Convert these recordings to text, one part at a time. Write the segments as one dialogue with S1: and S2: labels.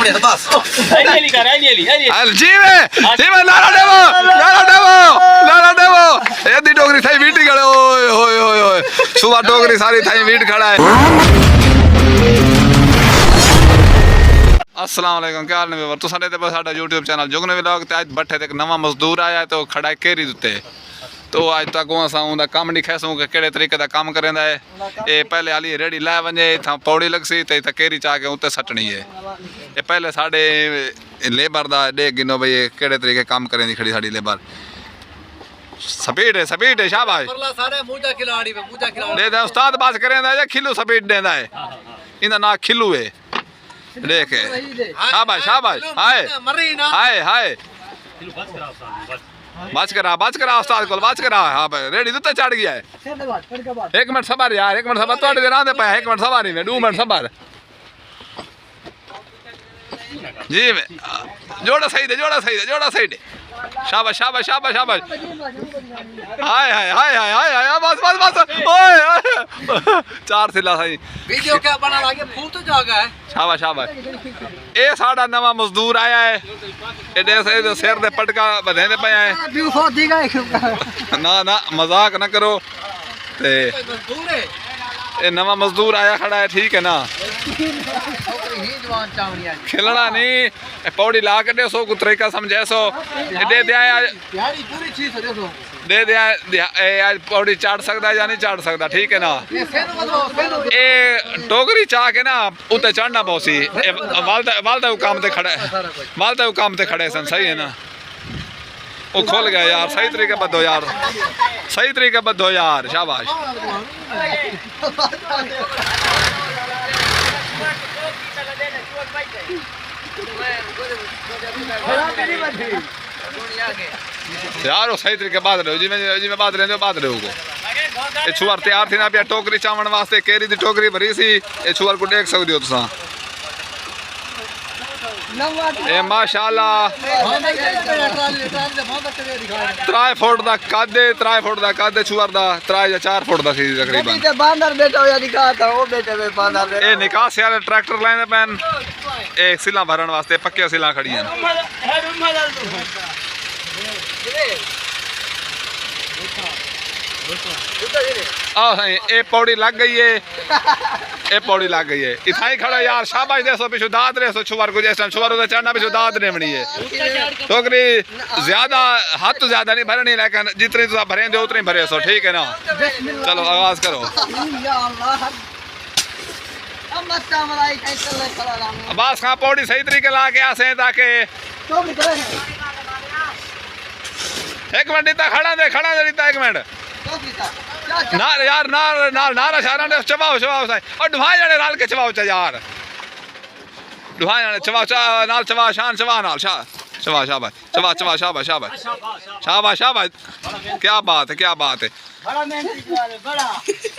S1: बस एदी Dogri Thai VT खड़े ओए होए होए होए सुबह डोगरी सारी थाई वीट खड़ा है। अस्सलाम वालेकुम क्या हाल ने तुसा ने ते साडा YouTube चैनल जुगने व्लॉग ते आज बैठे ते एक नवा मजदूर आया तो खड़ा है केरी उत्ते तो आज तक असां उनका कम नहीं खैसूं कि केड़े तरीके दा काम करेंदा है। ये पहले हाली रेडी ला वने इथा पौड़ी लगसी ते इथा केरी चा के उत्ते सटनी है। ये पहले साडे लेबर दा देख गिनो भाई केड़े तरीके काम करेंदी खड़ी साडी लेबर स्पीड है शाबाश परला सारे मूजा खिलाड़ी दे दे उस्ताद बात करेंदा है खिलू स्पीड देंदा है इंदा ना खिलू है देख शाबाश शाबाश हाय हाय हाय बाज करा उस्ताद को बाज करा। हां भाई रेडी तो चढ़ गया है। एक मिनट सबर यार एक मिनट सबर तोड़े देना दे पाए एक मिनट सबर ही में 2 मिनट सबर जी जोड़ा सही दे शाबाश शाबाश शाबाश शाबाश हाय हाय हाय हाय हाय हाय बस ओए 4 सिला सही वीडियो क्या बना लागे फूल तो जागा है। शाबाश शाबाश ए साडा नवा मजदूर आया है एडे से सिर दे पटका बधेंदे पे है ना ना मजाक ना करो ते ए नवा मजदूर आया खड़ा है ठीक है ना खिलना नहीं पौड़ी ला के सो को तरीका समझे सो दे दे आज पौड़ी चाट सकता या नहीं चाट सकता ठीक है ना। ए टोकरी चाह के ना उते चढ़ना पौसी वालदा काम ते खड़े सन सही है ना वो खोल गया यार सही तरीके बद्धो यार शाबाश यार सही तरीके बात रहो जिमें बात रहे को ये छुआर तैयार थी ना पिया टोकरी चावण वास्ते केरी दी टोकरी भरी सी ये छुआर को देख सकते हो तुसा ए माशाल्लाह 3 फुट दा कद छुआर दा 3 या 4 फुट दा सी तकरीबन बांदर बैठा या निकाह था वो बैठे में बांदर ए निकाह से वाले ट्रैक्टर लाने पैन एक सिला भरन वास्ते पक्के सिला खड़ी हैं। ए पौड़ी लग गई है इतना ही खड़ा यार शाबाश दे सो पिछू दाद रे सो छुआर को जैसा छुआर उधर चढ़ना पिछू दाद रे बनी है टोकरी ज्यादा हाथ तो ज्यादा नहीं भरनी लेकिन जितनी तुम भरे दो उतनी भरे सो ठीक है ना। चलो आवाज करो बस हाँ पौड़ी सही तरीके ला के आसे ताकि एक मिनट इतना खड़ा दे इतना एक मिनट ना यार नारा शारा ने चबाओ साई और दुहाई जाने नाल के चबाओ चा यार दुहाई जाने चबाओ नाल चबा शान चबा नाल चबा शाबाश क्या बात है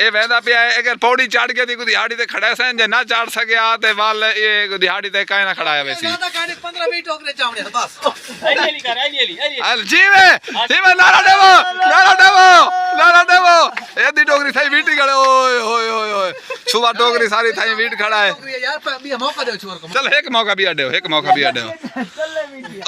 S1: ए वेंदा पिया अगर पौड़ी चढ़ के दी को दिहाड़ी ते खड़ा सन जे ना चढ़ सके ते वाल ये दिहाड़ी ते काई ना खड़ा है वैसी 15-20 टोकरे चावड़े बस जी में नारा देवो एदी टोकरी थाई वीटी खड़े ओए होए होए होए सुबह टोकरी सारी थाई वीट खड़ा है यार भी मौका दे छोर को चल एक मौका भी अड्डे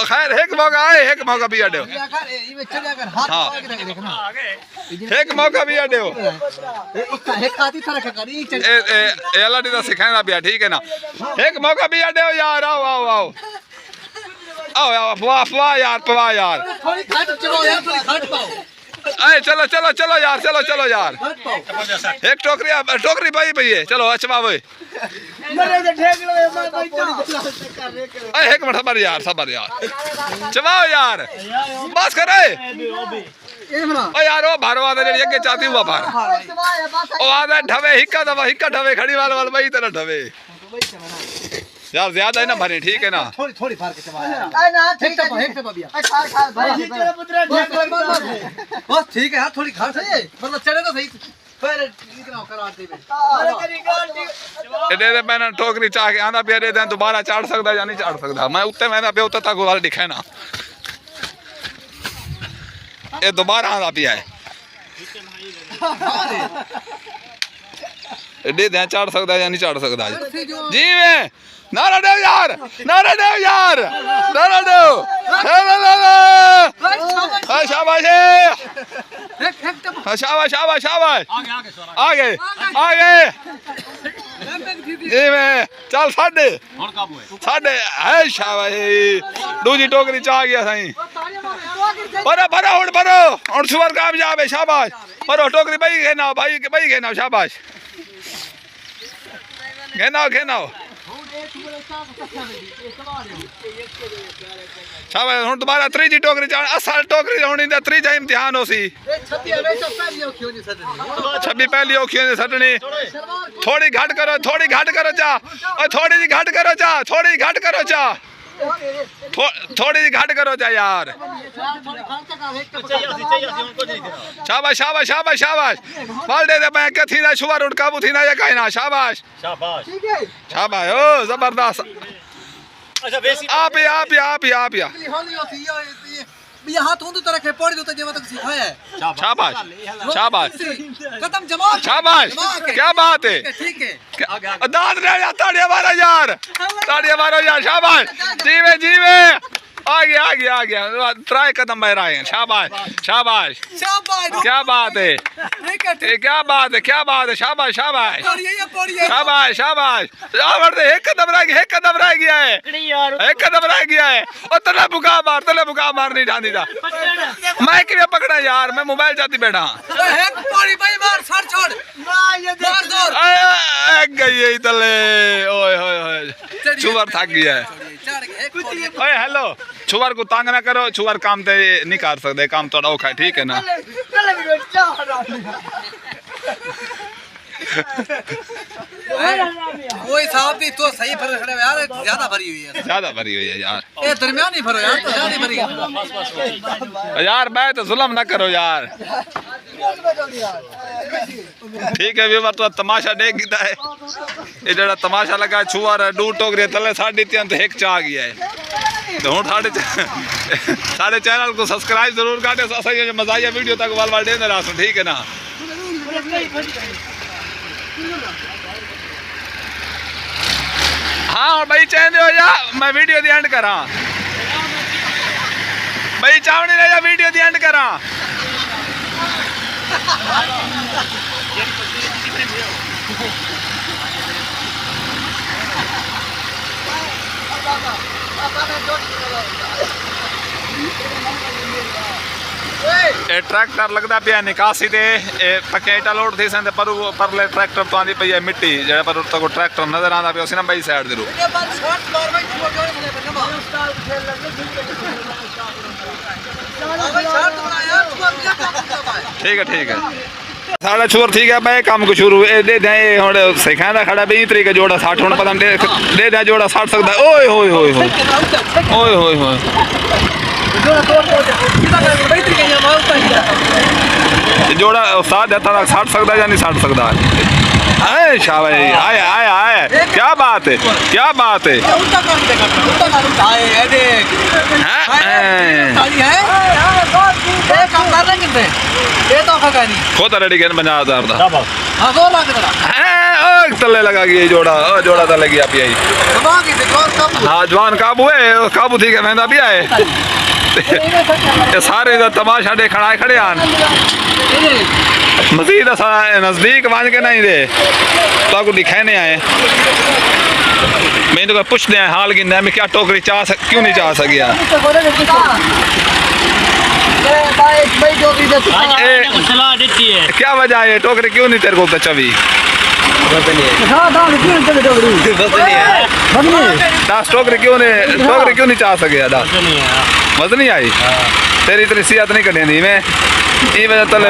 S1: खैर एक मौका भी अड्डे हां एक मौका भी अड्डे एक आती तरह करी ए एलडी दा सिखाना पिया ठीक है ना एक मौका भी अड्डे यार आओ वाह यार थोड़ी घाट चलो यार थोड़ी घाट पाओ अरे चलो यार एक टोकरी भाई है चलो अच्छा भाई एक मिनट सबर यार चबाओ यार बस करे ओ यार ओ भारवा दे अगे चाहती हुआ भार ओ आदा ढवे हिक्का ढवे खड़ी वाल भाई तेरा ढवे यार ज्यादा है ना भरे ठीक है ना थोड़ी फार के चबा ना ठीक है बस ठीक है यार थोड़ी घाट है मतलब चढ़े तो सही फिर इतना कराते में दे मैंने टोकरी चाह के आंदा पिया दे दोबारा चढ़ सकदा या नहीं चढ़ सकदा मैं उत्ते मैंने पे उत्ते तक वाल दिखे ना ये दोबारा आंदा पिया है एडे ध्यान चाड़ सकदा या नहीं चाड़ सकदा जी में नारा दो यार नारा दो यार नारा दो शाबाश शाबाश शाबाश शाबाश आगे आगे जी में चल साढ़े साढ़े है शाबाश दूजी टोकरी चा गया सही भरो भरो हुण सुवर कामयाब है शाबाश भरो टोकरी भाई घेना भाई घेना शाबाश घेनाओ घेनाओ शाबाश हुण दोबारा त्रीजी टोकरी चा असल टोकरी होनी ते त्रीजा इम्तिहान होसी 26 पहली औखी होंदी सटनी थोड़ी घट करो चा थोड़ी जी घट करो चा थोड़ी घट करो चा थोड़ी जी घट करो चा यार शाबाश शाबाश शाबाश शाबाश बाल दे मैं क्या थी ना शुवर उठ काबू थी ना या कहना शाबाश शाबाश शाबाश ओ जबरदस्त आप या
S2: ये हाथ होंदो तरह के पड़ दो तो जे तक सिखाया है
S1: शाबाश शाबाश
S2: कदम जमा
S1: शाबाश क्या बात है
S2: ठीक है
S1: दाद रे या ताड़ियां मारो यार शाबाश जीवे आ गया ट्राई कदम बह रहे हैं शाबाश शाबाश क्या बात है क्या बात है शाबाश शाबाश शाबाश शाबाश एक कदम रह गया है एक कदम रह गया है और तले बुका मार नहीं जानी था मैं कि पकड़ा यार मैं मोबाइल जाती बैठा गई तले ओए छुवर थक गया है ओए हेलो छुवर को तंग ना करो छुवर काम ते नहीं कर सकते काम थोड़ा औखा है ठीक है ना
S2: कोई साहब भी तो सही भर खड़े यार ज्यादा भरी हुई है
S1: यार
S2: ये दरमियानी भरो यार तो ज्यादा भरी
S1: यार मैं तो जुल्म ना करो यार ठीक है व्यूअर तो तमाशा देख गया है ये जड़ा तमाशा लगा छुआर डू टोकरी तले 3.5 तो एक चा गया है तो हुण साढ़े चैनल को सब्सक्राइब जरूर कर दे असा ये मजाया वीडियो तक वाल वाल देने रास ठीक है ना हाँ और भाई चैन हो जा मैं वीडियो दी एंड करा भाई चावनी रह जा वीडियो दी एंड करा ट्रैक्टर लगता पिया निकासी ते पक्के ईटा लोड थी सन पर परले ट्रैक्टर तो आंदी पई है मिट्टी जेड़ा पर तो ट्रैक्टर नजर आंदा पिया सी ना बई साइड दे रू ठीक है साढ़ा छोर ठीक है मैं काम को शुरू दे दे हुन सिखांदा खड़ा बई तरीके जोड़ा 60 हुन पता दे दे जोड़ा 60 सकदा ओए होए होए होए जोड़ा उस्ताद देता 60 सकदा या नहीं 60 सकदा है शाबाश आया क्या बात है खुद रेडी कर 50,000 तले लगा गया जोड़ा तले गया पिया हाँ जवान काबू है काबू थी के महंगा भी आए सारे तमाशा देखना आए खड़े आन मजीद नजदीक वन के नहीं दे तो दिखाने आए मैं तो पूछने आए हाल गिनना मैं क्या टोकरी क्यों नहीं चाह सकिया क्या वजह है टोकरी क्यों नहीं तेरे को चवी 10 टोकरी क्यों नहीं चाह सकिया 10 वजन नहीं आई तेरी इतनी सेहत नहीं कटी थी मैं ये वजह तले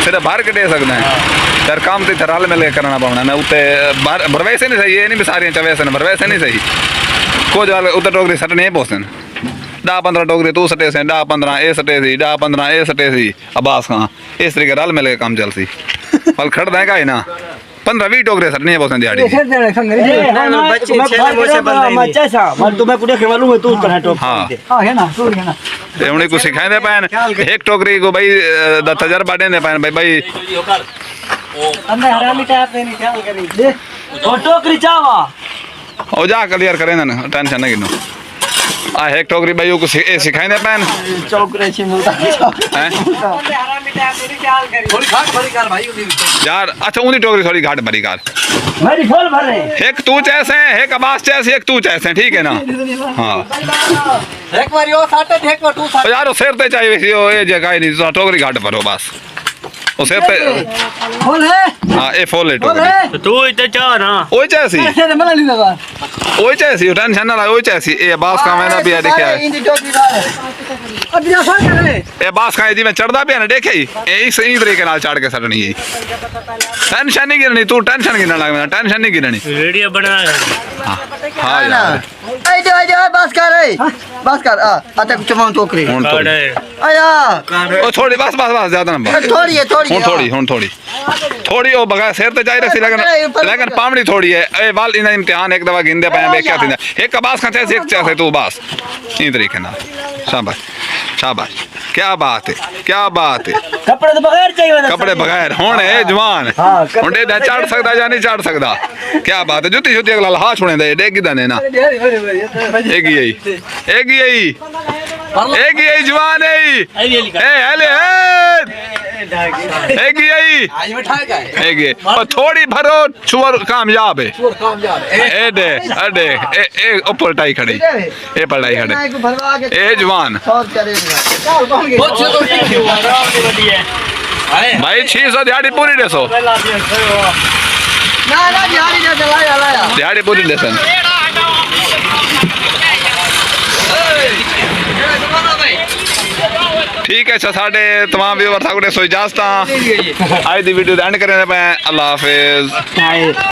S1: सिर्फ बाहर कटे सकना है यार काम तो रल मिल के करना पड़ना मैं उत्ते भरवैसे नहीं सही ये नहीं सारियां चवैसे भरवैसे नहीं सही कुछ उत्तर टोकरी सट नहीं पहुँचन 10-15 टोकरी तू सटे से 10-15 ए सटे सी 10-15 ए सटे सी अब्बास खां इस तरीके रल मिल के काम चल सी पल खड़ देगा ही ना 15-20 टोकरे सट नहीं पहुँचन दिहाड़ी उन्हें को सिखाए पैन एक टोकरी को भाई तजर्बा देने पैन भाई
S3: अंदर हरामी टाइप में नहीं ख्याल करी दे और टोकरी चावा
S1: ओ जा क्लियर करें ना टेंशन नहीं गिनो आ एक टोकरी भाई को सिखाइने पैन
S3: चौकरे छी मिलता है
S1: हैं
S3: अंदर हरामी टाइप में नहीं ख्याल करी
S2: थोड़ी घाट भरी कर भाई उन्हीं
S1: यार अच्छा उन्हीं टोकरी थोड़ी घाट भरी कार
S3: मेरी फूल भरे
S1: एक तू चैसे एक अब्बास चैसे एक तू चैसे ठीक है ना हाँ
S2: एक बार यो साटे एक बार तू
S1: ओ यार वो सिर ते चाहिए ओ ये जगह नहीं तो टोकरी घाट भरो बस वो सिर पे
S3: फूल है
S1: हाँ ये फुल है
S3: फूल
S1: टोकरी
S3: है
S4: तू इतना चाह ना
S1: ओए चैसी
S3: ऐसे मला नहीं लगा
S1: ओए चैसी टेंशन ना ला ओए चैसी ये अब्बास का मैंने भी देखा है
S3: इंदी टोकरी वाले अब जा सो कर ले
S1: ये अब्बास का जी में चढ़दा भी है ना देखे ही ये इस तरीके नाल चढ़ के सटनी है टेंशन नहीं गिरनी तू टेंशन गिरने लग मैं टेंशन नहीं गिरनी
S4: वीडियो बना
S1: हाँ यार
S3: आई जो बस कर आ आता कुछ मां टोकरी
S1: हुन थोड़ी
S3: आया
S1: ओ थोड़ी बस बस बस ज्यादा ना
S3: थोड़ी है थोड़ी
S1: हुन थोड़ी थोड़ी ओ बगा सिर ते जाई रखी लेकिन पामड़ी थोड़ी है ए वाल इन इम्तिहान एक दवा गिनदे पे देखया थी एक अब्बास का चैसे एक चैसे तू बस ई तरीके ना शाबाश शाबाश क्या बात है
S3: कपड़े तो बगैर चाहिए
S1: कपड़े बगैर हुन है जवान
S3: हाँ,
S1: हुन दे चढ़ सकदा या नहीं चढ़ सकदा क्या बात है जुती जुती अगला हाथ छुने दे डेगी दने ना एक यही जवान है ए हले एक यही
S2: आज बैठा है
S1: एक ये और थोड़ी भरो छुअर कामयाब है
S2: पूरा कामयाब है
S1: ए दे अडे ए ऊपर टाई खड़ी ए पढ़ाई खड़े
S3: को भरवा के
S1: ए जवान
S3: 100 करे चल कौन गए
S2: बहुत से
S1: भाई 600 दिहाड़ी पूरी देसो
S3: ना बिहारी ने चलाया
S1: दिहाड़ी पूरी देसन ठीक है साढ़े तमाम व्यूअर था सो इजाजत आज दी वीडियो एंड करें पे अल्लाह हाफिज